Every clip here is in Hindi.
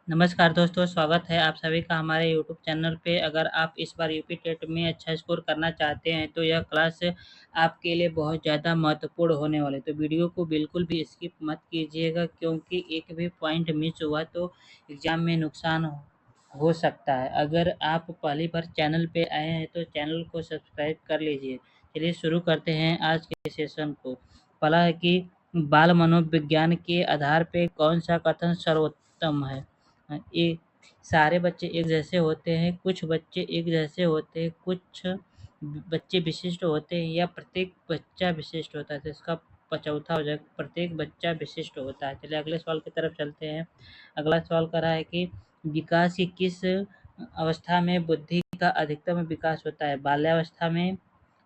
नमस्कार दोस्तों, स्वागत है आप सभी का हमारे यूट्यूब चैनल पे। अगर आप इस बार यूपी टेट में अच्छा स्कोर करना चाहते हैं तो यह क्लास आपके लिए बहुत ज़्यादा महत्वपूर्ण होने वाले। तो वीडियो को बिल्कुल भी स्किप मत कीजिएगा, क्योंकि एक भी पॉइंट मिस हुआ तो एग्ज़ाम में नुकसान हो सकता है। अगर आप पहली बार चैनल पे आए हैं तो चैनल को सब्सक्राइब कर लीजिए। चलिए शुरू करते हैं आज के सेशन को। पहला है कि बाल मनोविज्ञान के आधार पे कौन सा कथन सर्वोत्तम है। ये सारे बच्चे एक जैसे होते हैं, कुछ बच्चे एक जैसे होते हैं, कुछ बच्चे विशिष्ट होते हैं, या प्रत्येक बच्चा विशिष्ट होता है। तो इसका चौथा हो जाएगा, प्रत्येक बच्चा विशिष्ट होता है। चलिए अगले सवाल की तरफ चलते हैं। अगला सवाल कर रहा है कि विकास की किस अवस्था में बुद्धि का अधिकतम विकास होता है। बाल्यावस्था में,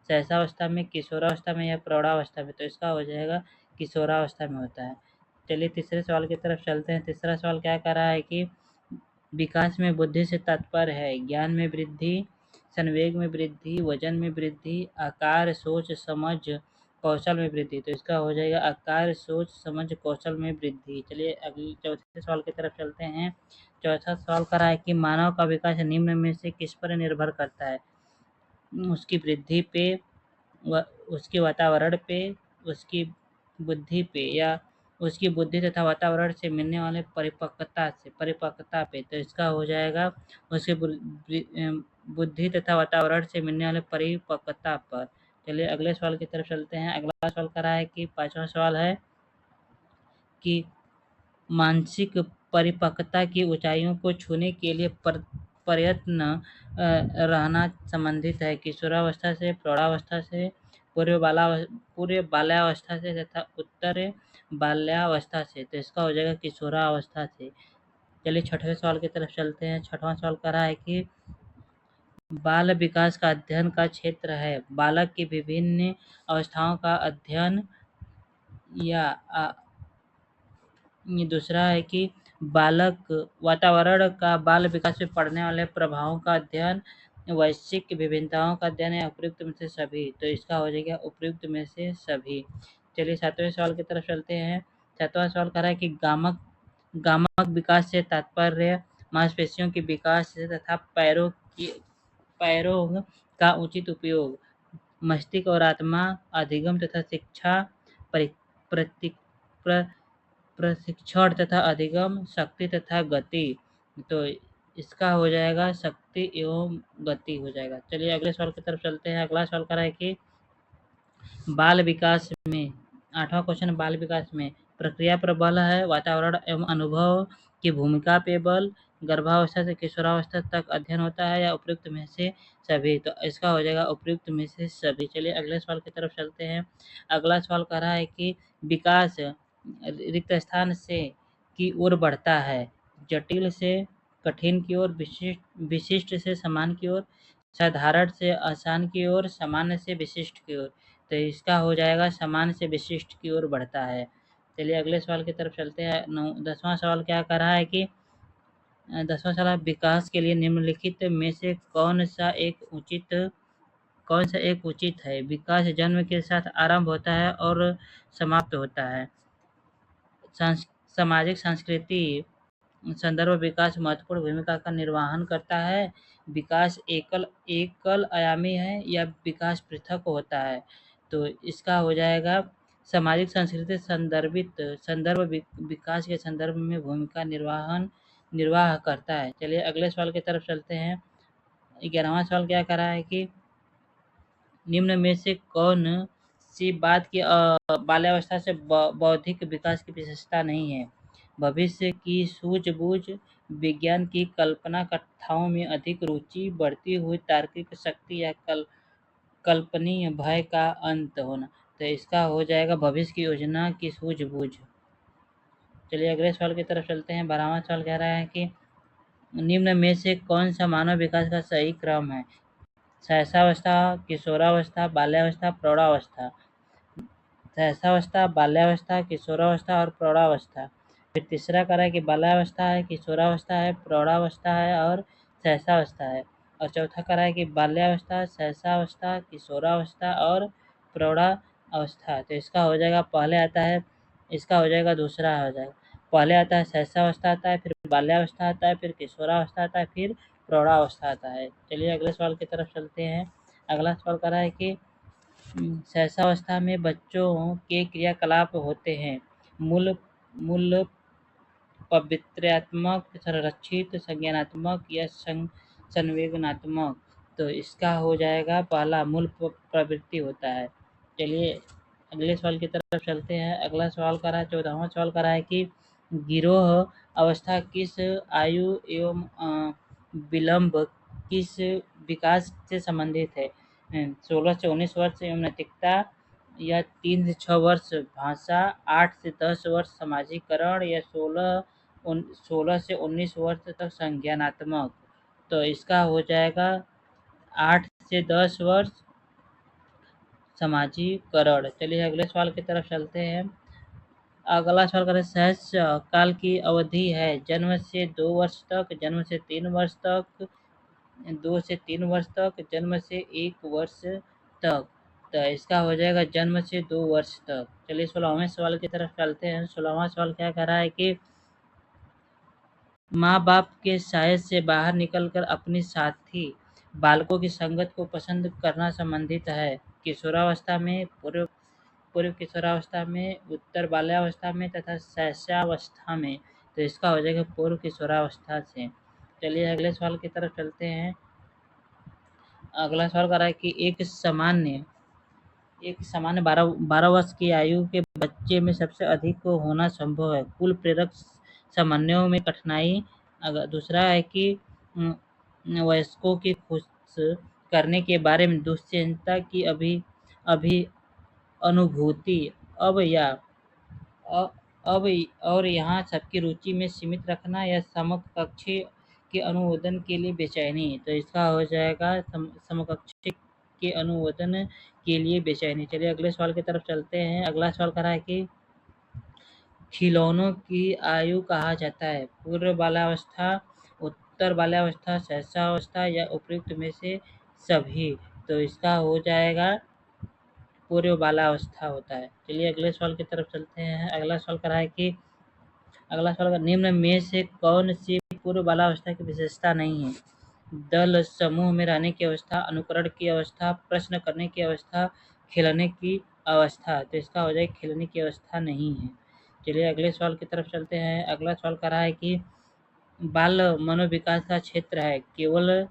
शैशवावस्था में, किशोरावस्था में, या प्रौढ़ावस्था में। तो इसका हो जाएगा किशोरावस्था में होता है। चलिए तीसरे सवाल की तरफ चलते हैं। तीसरा सवाल क्या कर रहा है कि विकास में बुद्धि से तात्पर्य है ज्ञान में वृद्धि, संवेग में वृद्धि, वजन में वृद्धि, आकार, सोच, समझ, कौशल में वृद्धि। तो इसका हो जाएगा आकार, सोच, समझ, कौशल में वृद्धि। चलिए अगले चौथे सवाल की तरफ चलते हैं। चौथा सवाल कर रहा है कि मानव का विकास निम्न में से किस पर निर्भर करता है। उसकी वृद्धि पे, उसके वातावरण पे, उसकी बुद्धि पे, या उसकी बुद्धि तथा वातावरण से मिलने वाले परिपक्वता पे। तो इसका हो जाएगा उसके बुद्धि तथा वातावरण से मिलने वाले परिपक्वता पर। चलिए अगले सवाल की तरफ चलते हैं। अगला सवाल कर रहा है कि पांचवा सवाल है कि मानसिक परिपक्वता की ऊंचाइयों को छूने के लिए प्रयत्न रहना संबंधित है किशोरावस्था से, प्रौढ़ावस्था से, पूर्व बाल्यावस्था से तथा उत्तर बाल्यावस्था से। तो इसका हो जाएगा किशोरावस्था से। चलिए छठवें सवाल की तरफ चलते हैं। छठवां सवाल कर रहा है कि बाल विकास का अध्ययन का क्षेत्र है बालक की विभिन्न अवस्थाओं का अध्ययन, या ये दूसरा है कि बालक वातावरण का बाल विकास पे पड़ने वाले प्रभावों का अध्ययन, वैश्विक विभिन्नताओं का अध्ययन, या उपयुक्त में से सभी। तो इसका हो जाएगा उपयुक्त में से सभी। चलिए सातवें सवाल की तरफ चलते हैं। सातवां सवाल कह रहा है कि गामक विकास से तात्पर्य मांसपेशियों के विकास से तथा पैरों का उचित उपयोग, मस्तिष्क और आत्मा, अधिगम तथा शिक्षा, परि- प्रति प्रशिक्षण तथा अधिगम, शक्ति तथा गति। तो इसका हो जाएगा शक्ति एवं गति हो जाएगा। चलिए अगले सवाल की तरफ चलते हैं। अगला सवाल कर रहा है कि बाल विकास में, आठवां क्वेश्चन, बाल विकास में प्रक्रिया पर बल है, वातावरण एवं अनुभव की भूमिका पे बल, गर्भावस्था से किशोरावस्था तक अध्ययन होता है, या उपयुक्त में से सभी। तो इसका हो जाएगा उपयुक्त में से सभी। चलिए अगले सवाल की तरफ चलते हैं। अगला सवाल कर रहा है कि विकास रिक्त स्थान से की ओर बढ़ता है, जटिल से कठिन की ओर, विशिष्ट विशिष्ट से समान की ओर, साधारण से आसान की ओर, सामान्य से विशिष्ट की ओर। तो इसका हो जाएगा सामान्य से विशिष्ट की ओर बढ़ता है। चलिए अगले सवाल की तरफ चलते हैं। 10वां सवाल क्या कर रहा है कि 10वां सवाल, विकास के लिए निम्नलिखित में से कौन सा एक उचित है। विकास जन्म के साथ आरंभ होता है और समाप्त होता है। सामाजिक संस्कृति संदर्भ विकास महत्वपूर्ण भूमिका का निर्वहन करता है। विकास एकल एकल आयामी है या विकास पृथक होता है। तो इसका हो जाएगा सामाजिक संस्कृति विकास के संदर्भ में भूमिका निर्वाह करता है। चलिए अगले सवाल की तरफ चलते हैं। 11वां सवाल क्या कर रहा है कि निम्न में से कौन सी बात की बाल्यावस्था से बौद्धिक विकास की विशेषता नहीं है। भविष्य की सूझबूझ, विज्ञान की कल्पना कथाओं में अधिक रुचि, बढ़ती हुई तार्किक शक्ति, या कल्पनीय भय का अंत होना। तो इसका हो जाएगा भविष्य की योजना की सूझबूझ। चलिए अगले सवाल की तरफ चलते हैं। 12वां सवाल कह रहा है कि निम्न में से कौन सा मानव विकास का सही क्रम है। शैशवावस्था, किशोरावस्था, बाल्यावस्था, प्रौढ़ावस्था। शैशवावस्था, बाल्यावस्था, किशोरावस्था और प्रौढ़ावस्था। फिर तीसरा कह रहा है कि बाल्यावस्था है, किशोरावस्था है, प्रौढ़ावस्था है और शैशवावस्था है। और चौथा कह रहा है कि बाल्यावस्था, शैशवावस्था, किशोरावस्था और प्रौढ़ावस्था। तो इसका हो जाएगा पहले आता है, इसका हो जाएगा दूसरा हो जाएगा। पहले आता है शैशवावस्था आता है, फिर बाल्यावस्था आता है, फिर किशोरावस्था आता है, फिर प्रौढ़ावस्था आता है। चलिए अगले सवाल की तरफ चलते हैं। अगला सवाल कह रहा है कि शैशवावस्था में बच्चों के क्रियाकलाप होते हैं मूल मूल पवित्र्यात्मक, संरक्षित, संज्ञानात्मक या संवेदनात्मक। तो इसका हो जाएगा पहला मूल प्रवृत्ति होता है। चलिए अगले सवाल की तरफ चलते हैं। अगला सवाल कर रहा है 14वां सवाल कर रहा है कि गिरोह अवस्था किस आयु एवं विलंब किस विकास से संबंधित है? 16 से 19 वर्ष एवं नैतिकता, या 3 से 6 वर्ष भाषा, 8 से 10 वर्ष सामाजिकरण, या 16 से 19 वर्ष तक संज्ञानात्मक। तो इसका हो जाएगा 8 से 10 वर्ष सामाजिकरण। चलिए अगले सवाल की तरफ चलते हैं। अगला सवाल करें, सहज काल की अवधि है जन्म से 2 वर्ष तक, जन्म से 3 वर्ष तक, 2 से 3 वर्ष तक, जन्म से 1 वर्ष तक। तो इसका हो जाएगा जन्म से 2 वर्ष तक। चलिए 16वें सवाल की तरफ चलते हैं। 16वां सवाल क्या कह रहा है कि माँ बाप के साये से बाहर निकलकर अपनी साथी बालकों की संगत को पसंद करना संबंधित है किशोरावस्था में, पूर्व किशोरावस्था में, उत्तर बाल्यावस्था में तथा शैशवावस्था में। तो इसका हो जाएगा पूर्व किशोरावस्था से। चलिए अगले सवाल की तरफ चलते हैं। अगला सवाल कर रहा है कि एक सामान्य 12 वर्ष की आयु के बच्चे में सबसे अधिक होना संभव है। कुल प्रेरक समन्वयों में कठिनाई। दूसरा है कि वयस्कों की खुश करने के बारे में दुश्चिंता की अभी अनुभूति अब या अ- अब और यहाँ सबकी रुचि में सीमित रखना, या समकक्षी के अनुमोदन के लिए बेचैनी। तो इसका हो जाएगा समकक्षी के अनुमोदन के लिए बेचैनी। चलिए अगले सवाल की तरफ चलते हैं। अगला सवाल कह रहा है कि खिलौनों की आयु कहा जाता है पूर्व बाल्यावस्था, उत्तर बाल्यावस्था, शैशवावस्था या उपयुक्त में से सभी। तो इसका हो जाएगा पूर्व बाल्यावस्था होता है। चलिए अगले सवाल की तरफ चलते हैं। अगला सवाल का निम्न में से कौन सी पूर्व बाल्यावस्था की विशेषता नहीं है? दल समूह में रहने की अवस्था, अनुकरण की अवस्था, प्रश्न करने की अवस्था, खेलने की अवस्था। तो इसका हो जाएगा खेलने की अवस्था नहीं है। चलिए अगले सवाल की तरफ चलते हैं। अगला सवाल कर रहा है कि बाल मनोविकास का क्षेत्र है केवल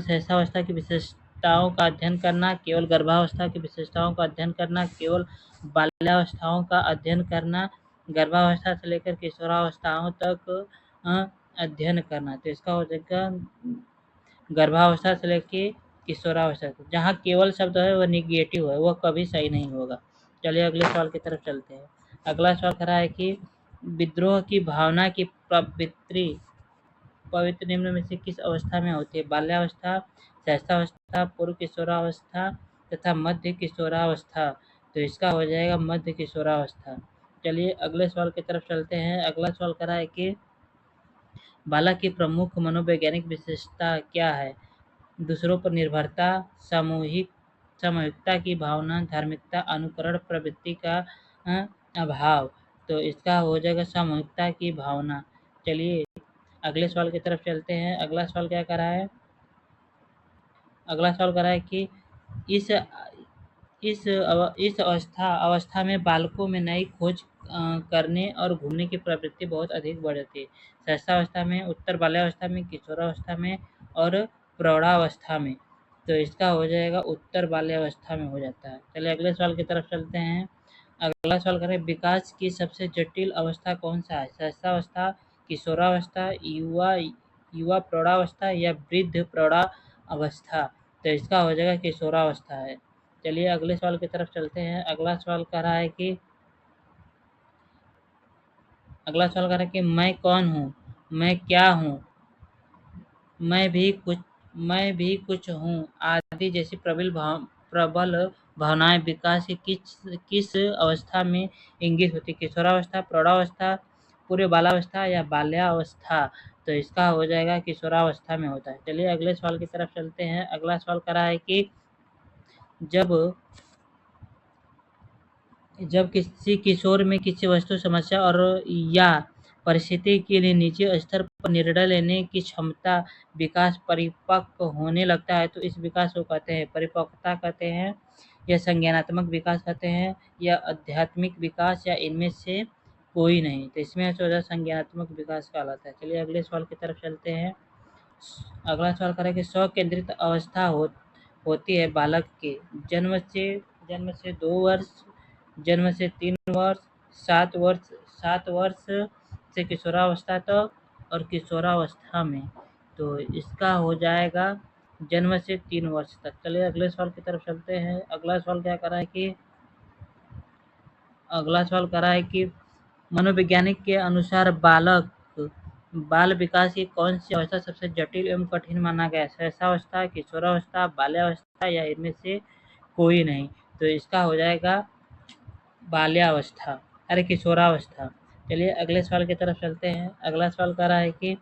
शैशवावस्था की विशेषताओं का अध्ययन करना, केवल गर्भावस्था की विशेषताओं का अध्ययन करना, केवल बाल्यावस्थाओं का अध्ययन करना, गर्भावस्था से लेकर किशोरावस्थाओं तक अध्ययन करना। तो इसका हो जाएगा गर्भावस्था से लेकर किशोरावस्था तक। जहाँ केवल शब्द है वह निगेटिव है, वह कभी सही नहीं होगा। चलिए अगले सवाल की तरफ चलते हैं। अगला सवाल कह रहा है कि विद्रोह की भावना की प्रवृत्ति पवित्र निम्न में से किस अवस्था में होती है? बाल्यावस्था, शैशवावस्था, पूर्व किशोरावस्था तथा मध्य किशोरावस्था। तो इसका हो जाएगा मध्य किशोरावस्था। चलिए अगले सवाल की तरफ चलते हैं। अगला सवाल कह रहा है कि बालक की प्रमुख मनोवैज्ञानिक विशेषता क्या है? दूसरों पर निर्भरता, सामूहिकता की भावना, धार्मिकता, अनुकरण प्रवृत्ति का अभाव। तो इसका हो जाएगा सामूहिकता की भावना। चलिए अगले सवाल की तरफ चलते हैं। अगला सवाल क्या कर रहा है? अगला सवाल कर रहा है कि इस इस अवस्था में बालकों में नई खोज करने और घूमने की प्रवृत्ति बहुत अधिक बढ़ जाती है। शैशवावस्था में, उत्तर बाल्यावस्था में, किशोरावस्था में और प्रौढ़ावस्था में। तो इसका हो जाएगा उत्तर बाल्यावस्था में हो जाता है। चलिए अगले सवाल की तरफ चलते हैं। अगला सवाल करें, विकास की सबसे जटिल अवस्था कौन सा है? शैशवावस्था, किशोरावस्था, युवा प्रौढ़ावस्था या वृद्ध प्रौढ़ावस्था। तो इसका हो जाएगा किशोरावस्था है। चलिए अगले सवाल की तरफ चलते हैं। अगला सवाल कह रहा है कि मैं कौन हूँ, मैं क्या हूँ, मैं भी कुछ हूँ आदि जैसी प्रबल भावनाएं विकास की किस अवस्था में इंगित होती है? किशोरावस्था, प्रौढ़ावस्था, पूर्व बालावस्था या बाल्यावस्था। तो इसका हो जाएगा किशोरावस्था में होता है। चलिए अगले सवाल की तरफ चलते हैं। अगला सवाल कर रहा है कि जब किसी किशोर में किसी वस्तु, समस्या और या परिस्थिति के लिए निजी स्तर पर निर्णय लेने की क्षमता विकास परिपक्व होने लगता है, तो इस विकास को कहते हैं परिपक्वता कहते हैं, या संज्ञानात्मक विकास कहते हैं, या आध्यात्मिक विकास, या इनमें से कोई नहीं। तो इसमें 14 संज्ञानात्मक विकास कहलाता है। चलिए अगले सवाल की तरफ चलते हैं। अगला सवाल करें कि स्व केंद्रित अवस्था होती है बालक के जन्म से 2 वर्ष, जन्म से 3 वर्ष, 7 वर्ष, 7 वर्ष से किशोरावस्था तक, और किशोरावस्था में। तो इसका हो जाएगा जन्म से 3 वर्ष तक। चलिए अगले सवाल की तरफ चलते हैं। अगला सवाल क्या करा है कि मनोवैज्ञानिक के अनुसार बाल विकास की कौन सी अवस्था सबसे जटिल एवं कठिन माना गया है? शैशवावस्था, किशोरावस्था, बाल्यावस्था, या इनमें से कोई नहीं। तो इसका हो जाएगा बाल्यावस्था, अरे किशोरावस्था। चलिए अगले सवाल की तरफ चलते हैं। अगला सवाल कह रहा है कि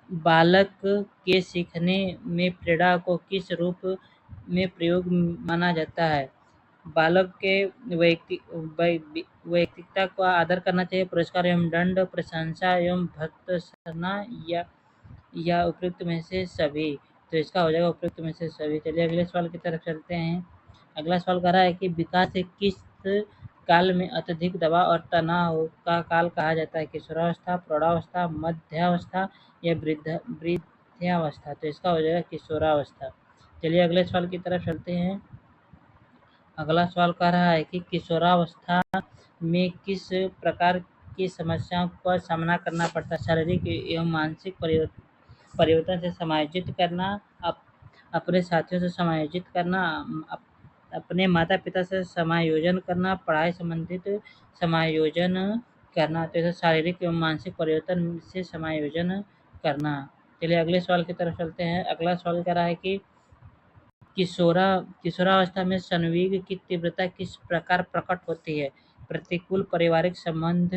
बालक के सीखने में प्रेरणा को किस रूप में प्रयोग माना जाता है? बालक के वैयक्तिकता का आदर करना चाहिए, पुरस्कार एवं दंड, प्रशंसा एवं भर्त्सना, या उपयुक्त में से सभी। तो इसका हो जाएगा उपयुक्त में से सभी। चलिए अगले सवाल की तरफ चलते हैं। अगला सवाल कह रहा है कि विकास के किस काल में अत्यधिक दबाव और तनाव का काल कहा जाता है? किशोरावस्था, प्रौढ़ावस्था, मध्यावस्था, या वृद्धावस्था। तो इसका हो जाएगा किशोरावस्था। चलिए अगले सवाल की तरफ चलते हैं। अगला सवाल कह रहा है कि किशोरावस्था में किस प्रकार की समस्याओं का सामना करना पड़ता है? शारीरिक एवं मानसिक परिवर्तन से समायोजित करना, अपने साथियों से समायोजित करना, अपने माता पिता से समायोजन करना, पढ़ाई संबंधित समायोजन करना। तो शारीरिक एवं मानसिक परिवर्तन से समायोजन करना। चलिए अगले सवाल की तरफ चलते हैं। अगला सवाल कह रहा है कि किशोरावस्था में संवेग की तीव्रता किस प्रकार प्रकट होती है? प्रतिकूल पारिवारिक संबंध,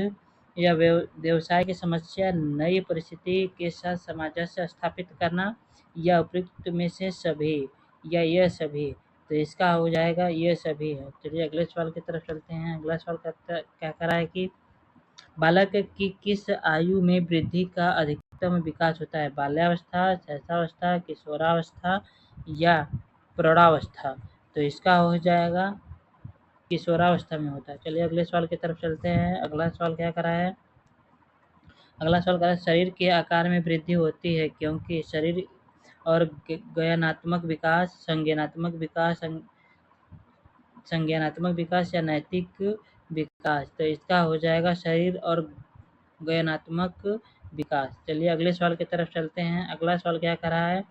या व्यवसाय की समस्या, नई परिस्थिति के साथ सामंजस्य स्थापित करना, या उपयुक्त में से सभी, या यह सभी। तो इसका हो जाएगा ये सभी है। चलिए अगले सवाल की तरफ चलते हैं। अगला सवाल क्या कह रहा है कि बालक की किस आयु में वृद्धि का अधिकतम विकास होता है? बाल्यावस्था, शैशवावस्था, किशोरावस्था, या प्रौढ़ावस्था। तो इसका हो जाएगा किशोरावस्था में होता है। चलिए अगले सवाल की तरफ चलते हैं। अगला सवाल क्या कर रहा है? अगला सवाल कर रहा है शरीर के आकार में वृद्धि होती है क्योंकि शरीर और ज्ञानात्मक विकास, संज्ञानात्मक विकास, या नैतिक विकास। तो इसका हो जाएगा शरीर और ज्ञानात्मक विकास। चलिए अगले सवाल की तरफ चलते हैं। अगला सवाल क्या कर रहा है?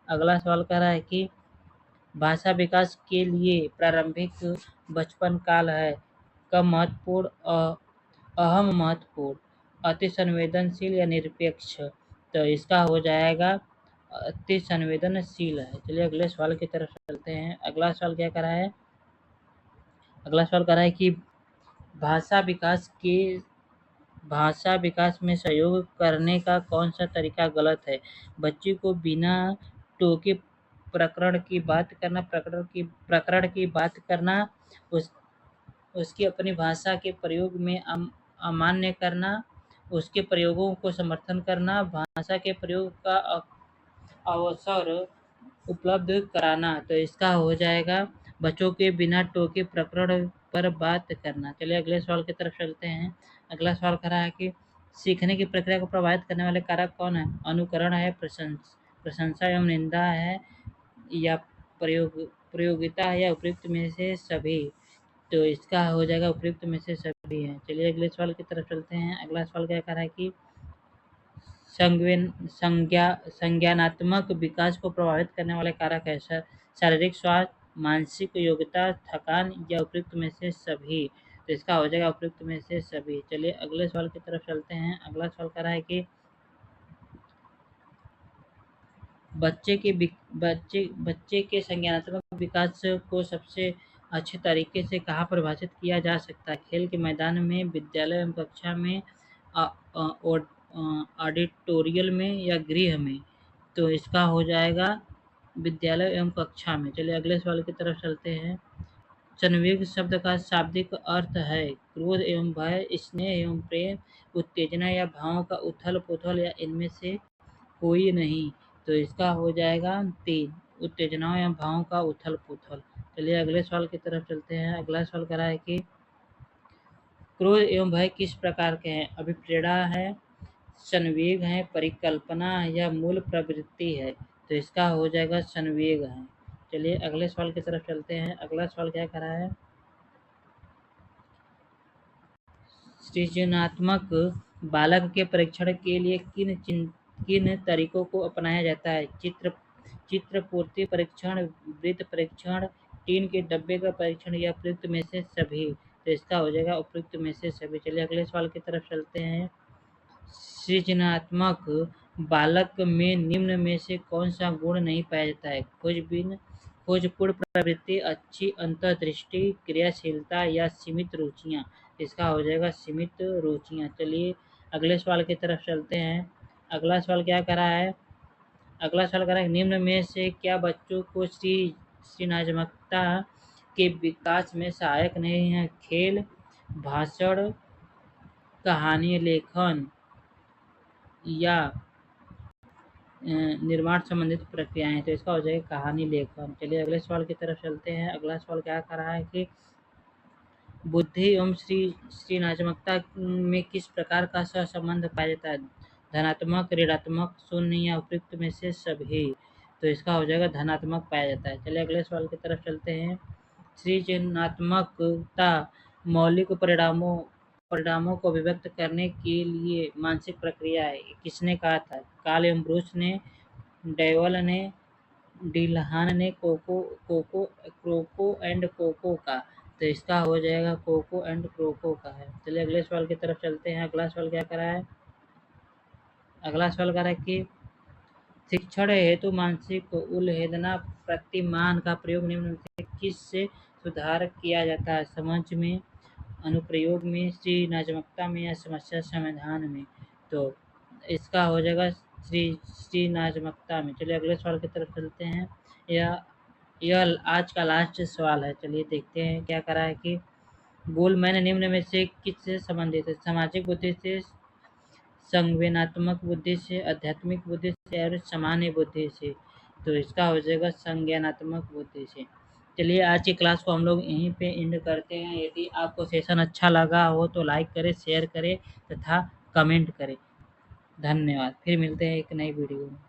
अगला सवाल कह रहा है कि भाषा विकास के लिए प्रारंभिक बचपन काल है कम महत्वपूर्ण, अहम महत्वपूर्ण, अति संवेदनशील, या निरपेक्ष। तो इसका हो जाएगा अति संवेदनशील है। चलिए अगले सवाल की तरफ चलते हैं। अगला सवाल क्या कर रहा है? अगला सवाल कर रहा है कि भाषा विकास में सहयोग करने का कौन सा तरीका गलत है? बच्चे को बिना टोके प्रकरण की बात करना, उसकी अपनी भाषा के प्रयोग में अमान्य करना, उसके प्रयोगों को समर्थन करना, भाषा के प्रयोग का अवसर उपलब्ध कराना। तो इसका हो जाएगा बच्चों के बिना टोके प्रकरण पर बात करना। चलिए अगले सवाल की तरफ चलते हैं। अगला सवाल कर रहा है कि सीखने की प्रक्रिया को प्रभावित करने वाले कारक कौन है? अनुकरण है, प्रशंसा एवं निंदा है, या प्रयोगिता है, या उपयुक्त में से सभी। तो इसका हो जाएगा उपयुक्त में से सभी है। चलिए अगले सवाल की तरफ चलते हैं। अगला सवाल क्या कर रहा है कि संज्ञानात्मक विकास को प्रभावित करने वाले कारक है? शारीरिक स्वास्थ्य, मानसिक योग्यता, थकान, या उपयुक्त में से सभी। तो इसका हो जाएगा उपयुक्त में से सभी। चलिए अगले सवाल की तरफ चलते हैं। अगला सवाल कर रहा है कि बच्चे के संज्ञानात्मक विकास को सबसे अच्छे तरीके से कहाँ परिभाषित किया जा सकता है? खेल के मैदान में, विद्यालय एवं कक्षा में, ऑडिटोरियल में, या गृह में। तो इसका हो जाएगा विद्यालय एवं कक्षा में। चलिए अगले सवाल की तरफ चलते हैं। संवेग शब्द का शाब्दिक अर्थ है क्रोध एवं भय, स्नेह एवं प्रेम, उत्तेजना या भावों का उथल-पुथल या इनमें से कोई नहीं। तो इसका हो जाएगा 3 उत्तेजनाओं या भावों का उथल-पुथल। चलिए अगले सवाल की तरफ चलते हैं। अगला सवाल कह रहा है कि क्रोध एवं भय किस प्रकार के हैं? अभिप्रेरणा है, संवेग है, परिकल्पना या मूल प्रवृत्ति है? तो इसका हो जाएगा संवेग है। चलिए अगले सवाल की तरफ चलते हैं। अगला सवाल क्या कह रहा है? सृजनात्मक बालक के परीक्षण के लिए किन तरीकों को अपनाया जाता है? चित्र पूर्ति परीक्षण, वृत्त परीक्षण, टीन के डब्बे का परीक्षण या उपयुक्त में से सभी? तो इसका हो जाएगा उपयुक्त में से सभी। चलिए अगले सवाल की तरफ चलते हैं। सृजनात्मक बालक में निम्न में से कौन सा गुण नहीं पाया जाता है? खोजपूर्ण प्रवृत्ति, अच्छी अंतर्दृष्टि, क्रियाशीलता या सीमित रुचियाँ? इसका हो जाएगा सीमित रुचियाँ। चलिए अगले सवाल की तरफ चलते हैं। अगला सवाल क्या कर रहा है? अगला सवाल कर रहा है निम्न में से क्या बच्चों को सृजनात्मकता के विकास में सहायक नहीं है? खेल, भाषण, कहानी लेखन या निर्माण संबंधित प्रक्रियाएं? तो इसका हो जाएगा कहानी लेखन। चलिए अगले सवाल की तरफ चलते हैं। अगला सवाल क्या कर रहा है कि बुद्धि एवं सृजनात्मकता में किस प्रकार का सहसंबंध पाया जाता है? धनात्मक, ऋणात्मक, शून्य या उपयुक्त में से सभी? तो इसका हो जाएगा धनात्मक पाया जाता है। चलिए अगले सवाल की तरफ चलते हैं। सृजनात्मकता मौलिक परिणामों को अभिव्यक्त करने के लिए मानसिक प्रक्रिया है। किसने कहा था? कार्ल एवं ब्रूस ने, डेवल ने, डिल्हान ने, क्रोको एंड कोको का? तो इसका हो जाएगा कोको एंड क्रोको का है। चलिए अगले सवाल की तरफ चलते हैं। अगला सवाल क्या कर रहा है? अगला सवाल कर रहा है कि शिक्षण हेतु मानसिक उल्हेदना प्रतिमान का प्रयोग निम्न में से किस से सुधार किया जाता है? समझ में, अनुप्रयोग में, सृजनात्मकता में या समस्या समाधान में? तो इसका हो जाएगा सृजनात्मकता में। चलिए अगले सवाल की तरफ चलते हैं। यह आज का लास्ट सवाल है। चलिए देखते हैं क्या करा है कि गोलमैन निम्न में से किससे संबंधित है? सामाजिक बुद्धि से, संज्ञानात्मक बुद्धि से, आध्यात्मिक बुद्धि से और सामान्य बुद्धि से? तो इसका हो जाएगा संज्ञानात्मक बुद्धि से। चलिए आज की क्लास को हम लोग यहीं पे एंड करते हैं। यदि आपको सेशन अच्छा लगा हो तो लाइक करें, शेयर करें तथा कमेंट करें। धन्यवाद। फिर मिलते हैं एक नई वीडियो में।